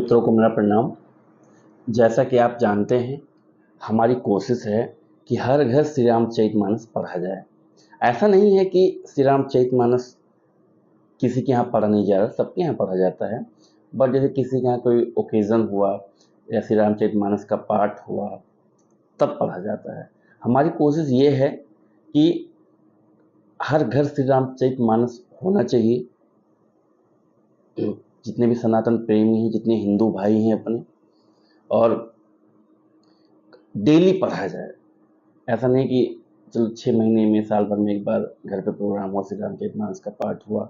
मित्रों को मेरा प्रणाम। जैसा कि आप जानते हैं, हमारी कोशिश है कि हर घर श्री रामचरितमानस पढ़ा जाए। ऐसा नहीं है कि श्री रामचरितमानस किसी के यहाँ पढ़ा नहीं जा रहा, सबके यहाँ पढ़ा जाता है। बट जैसे किसी के यहाँ कोई ओकेज़न हुआ या श्री रामचरितमानस का पाठ हुआ, तब पढ़ा जाता है। हमारी कोशिश ये है कि हर घर श्री रामचरितमानस होना चाहिए। जितने भी सनातन प्रेमी हैं, जितने हिंदू भाई हैं अपने, और डेली पढ़ा जाए। ऐसा नहीं कि चलो 6 महीने में, साल भर में एक बार घर पे प्रोग्राम हुआ, श्री रामचरितमानस का पाठ हुआ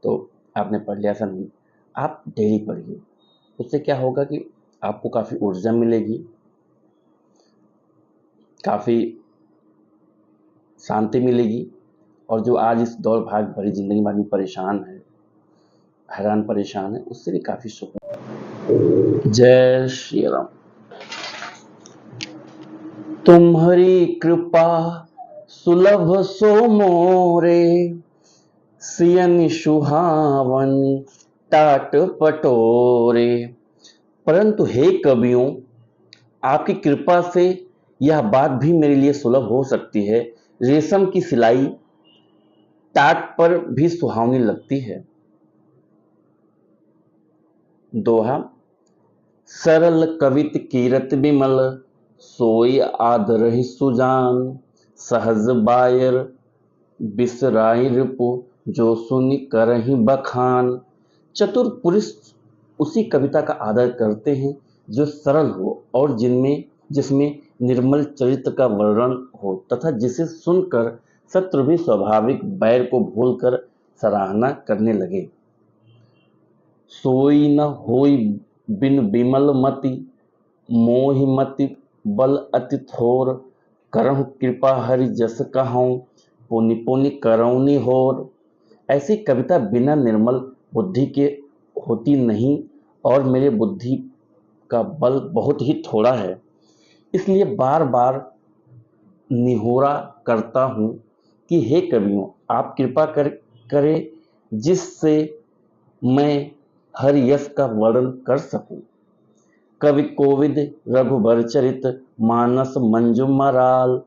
तो आपने पढ़ लिया, ऐसा नहीं। आप डेली पढ़िए। उससे क्या होगा कि आपको काफ़ी ऊर्जा मिलेगी, काफ़ी शांति मिलेगी, और जो आज इस दौड़ भाग भरी जिंदगी में आदमी परेशान है, हैरान परेशान है, उससे भी काफ़ी सुकून। जय श्री राम। तुम्हारी कृपा सुलभ सो मोरे, सियन सुहावन टाट पटोरे। परंतु हे कवियों, आपकी कृपा से यह बात भी मेरे लिए सुलभ हो सकती है। रेशम की सिलाई टाट पर भी सुहावनी लगती है। दोहा। सरल कवित कीरत विमल, सोई आदरहि सुजान। सहज बायर बिसराई रिपु, जो सुनि करहि बखान। चतुर पुरुष उसी कविता का आदर करते हैं जो सरल हो और जिसमें निर्मल चरित्र का वर्णन हो, तथा जिसे सुनकर शत्रु भी स्वाभाविक बैर को भूलकर सराहना करने लगे। सोई न होई बिन विमल मति, मोहि मति बल अति थोर। करहु कृपा हरि जस कहूँ, पुनि पुनि करौनी होर। ऐसी कविता बिना निर्मल बुद्धि के होती नहीं, और मेरे बुद्धि का बल बहुत ही थोड़ा है। इसलिए बार बार निहोरा करता हूँ कि हे कवियों, आप कृपा करें जिससे मैं हर यश का वर्णन कर सकूं। कवि कोविद रघुबर चरित, मानस मंजु मराल।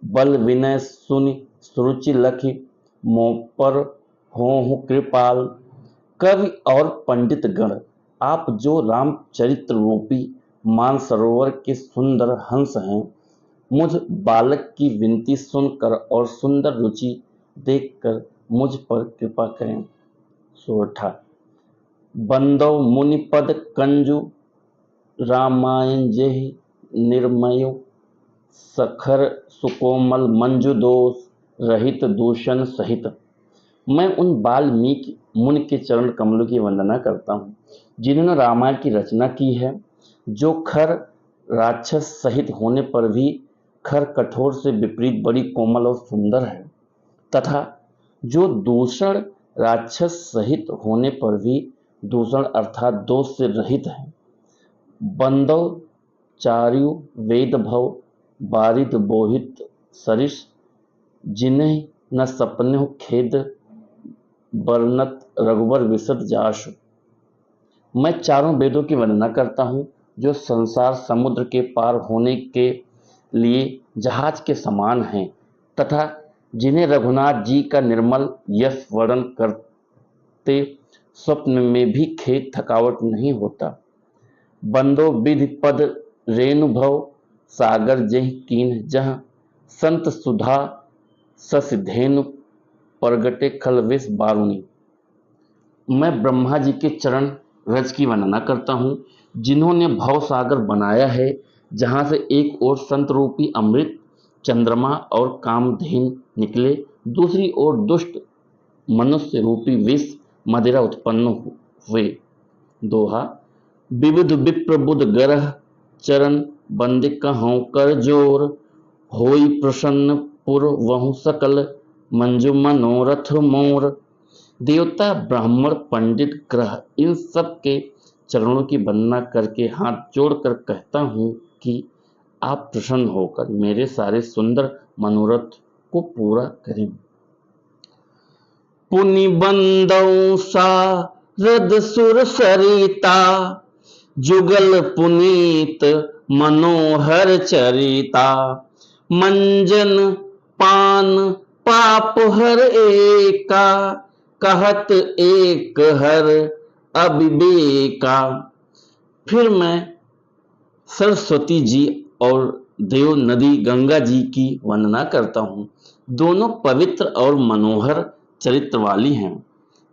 बल विनय सुनि सुरुचि लखि, मों पर होहु कृपाल। कवि और पंडित गण, आप जो रामचरित्र रूपी मानसरोवर के सुंदर हंस हैं, मुझ बालक की विनती सुनकर और सुंदर रुचि देखकर मुझ पर कृपा करें। सोरठा। बंदौ मुनि पद कंजु, रामायण जेहि निर्मयो। सखर सुकोमल मंजु दोष, रहित दूषण सहित। मैं उन वाल्मीकि मुनि के चरण कमलों की वंदना करता हूँ जिन्होंने रामायण की रचना की है, जो खर राक्षस सहित होने पर भी खर कठोर से विपरीत बड़ी कोमल और सुंदर है, तथा जो दूषण राक्षस सहित होने पर भी दूषण अर्थात दोष से रहित है। बंदव चार्यु वेद भव, बारिद बोहित सरिस। जिन्हें न सपने खेद, बरनत रघुबर विशद जासु। मैं चारों वेदों की वंदना करता हूँ जो संसार समुद्र के पार होने के लिए जहाज के समान हैं, तथा जिन्हें रघुनाथ जी का निर्मल यश वर्णन करते स्वप्न में भी खेद थकावट नहीं होता। बंदो विधि पद रेणु भव, सागर जहि कीन जहाँ। संत सुधा ससिधेनु, प्रगटे खल विष बारुणी। मैं ब्रह्मा जी के चरण रज की वंदना करता हूँ जिन्होंने भव सागर बनाया है, जहाँ से एक ओर संत रूपी अमृत चंद्रमा और कामधेन निकले, दूसरी ओर दुष्ट मनुष्य रूपी विष मदिरा उत्पन्न हुए। दोहा। विविध विप्र बुध गरह, चरण बंद कहूँ कर जोर। होई प्रसन्न पुर वहु सकल, मंजु मनोरथ मोर। देवता ब्राह्मण पंडित ग्रह, इन सब के चरणों की वंदना करके हाथ जोड़कर कहता हूँ कि आप प्रसन्न होकर मेरे सारे सुंदर मनोरथ को पूरा करें। पुनि बंदौ सारद सुर सरिता, जुगल पुनीत मनोहर चरिता, मंजन पान पाप हर एका, कहत एक हर अविवेका। फिर मैं सरस्वती जी और देव नदी गंगा जी की वंदना करता हूँ। दोनों पवित्र और मनोहर चरित्र वाली हैं।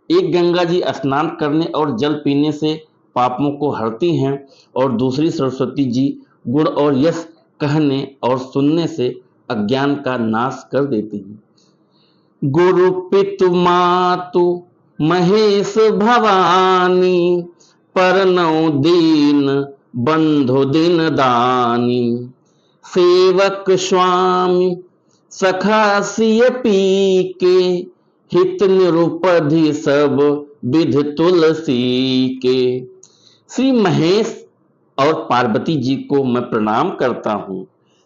एक गंगा जी स्नान करने और जल पीने से पापों को हरती हैं और दूसरी सरस्वती जी गुण और यश कहने और सुनने से अज्ञान का नाश कर देती हैं। गुरु पितु मातु महेश भवानी, परनौ दीन बंधु दिन दानी, सेवक स्वामी सखा सिय पी के, हित निरुपधि सब विध तुलसी के। श्री महेश और पार्वती जी को मैं प्रणाम करता हूँ,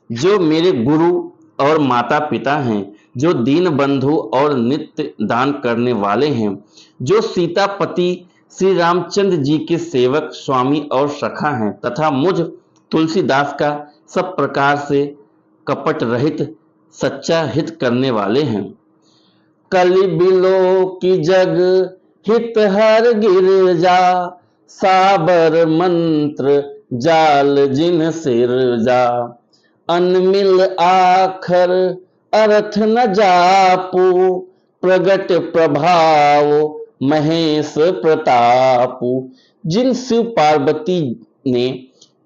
जो मेरे गुरु और माता पिता हैं, जो दीन बंधु और नित्य दान करने वाले हैं, जो सीतापति श्री रामचंद्र जी के सेवक स्वामी और सखा हैं, तथा मुझ तुलसीदास का सब प्रकार से कपट रहित सच्चा हित करने वाले हैं। कलि बिलो की जग हित हर गिरजा, साबर मंत्र जाल जिन सिरजा, अनमिल आखर अर्थ न जापू, प्रगट प्रभाव महेश प्रतापु। जिन शिव पार्वती ने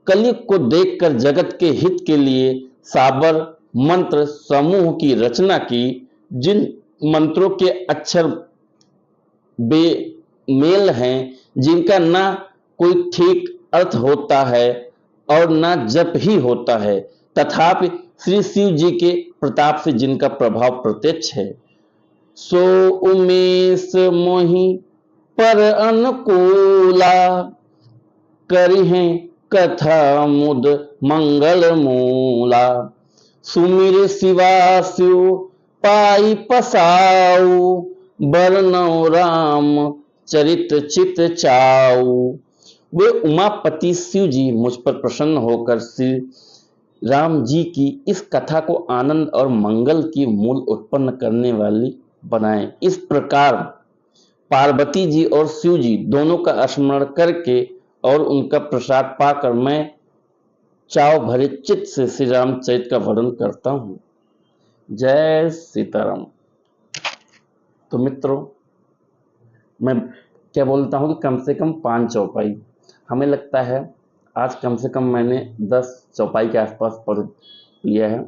कलयुग को देखकर जगत के हित के लिए साबर मंत्र समूह की रचना की, जिन मंत्रों के अक्षर बेमेल हैं, जिनका ना कोई ठीक अर्थ होता है और ना जप ही होता है, तथापि श्री शिव जी के प्रताप से जिनका प्रभाव प्रत्यक्ष है, सो उमेश मोहि पर अनुकूला, करिहें कथा मुद मंगल मूला। सुमिर शिवा शिव पाई पसाऊ, बरनौ राम चरित चित चाऊ। वे उमापति शिव जी मुझ पर प्रसन्न होकर श्री राम जी की इस कथा को आनंद और मंगल की मूल उत्पन्न करने वाली बनाए। इस प्रकार पार्वती जी और शिव जी दोनों का स्मरण करके और उनका प्रसाद पाकर मैं चाव भरे चित्त से श्री रामचरित का वर्णन करता हूँ। जय सीताराम। तो मित्रों, मैं क्या बोलता हूँ कि कम से कम 5 चौपाई, हमें लगता है आज कम से कम मैंने 10 चौपाई के आसपास पढ़ लिया है,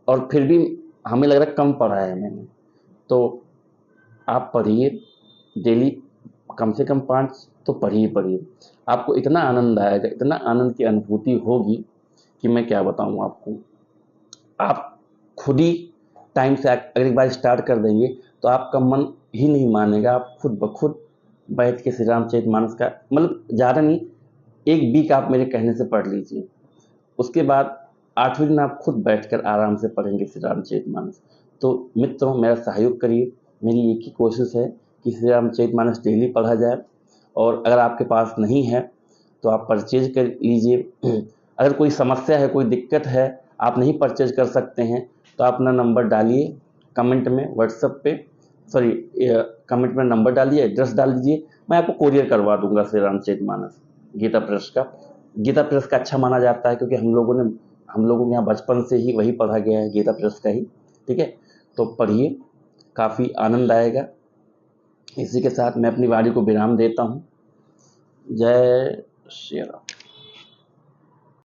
और फिर भी हमें लग रहा है कम पढ़ा है मैंने। तो आप पढ़िए डेली, कम से कम 5 तो पढ़िए। आपको इतना आनंद आएगा, इतना आनंद की अनुभूति होगी कि मैं क्या बताऊँ आपको। आप खुद ही टाइम से अगर एक बार स्टार्ट कर देंगे तो आपका मन ही नहीं मानेगा, आप खुद ब खुद बैठ के श्री रामचरितमानस का, मतलब ज़्यादा नहीं, 1 वीक आप मेरे कहने से पढ़ लीजिए। उसके बाद 8वें दिन आप खुद बैठकर आराम से पढ़ेंगे श्री रामचरितमानस। तो मित्रों, मेरा सहयोग करिए। मेरी एक ही कोशिश है कि श्री रामचरितमानस डेली पढ़ा जाए, और अगर आपके पास नहीं है तो आप परचेज कर लीजिए। अगर कोई समस्या है, कोई दिक्कत है, आप नहीं परचेज कर सकते हैं, तो अपना नंबर डालिए कमेंट में, व्हाट्सएप पे, सॉरी कमेंट में नंबर डालिए, एड्रेस डाल दीजिए, मैं आपको कोरियर करवा दूंगा श्री रामचरितमानस गीता प्रेस का। गीता प्रेस का अच्छा माना जाता है, क्योंकि हम लोगों के यहाँ बचपन से ही वही पढ़ा गया है, गीता प्रेस का ही। ठीक है, तो पढ़िए, काफ़ी आनंद आएगा। इसी के साथ मैं अपनी वाणी को विराम देता हूँ। जय श्री राम।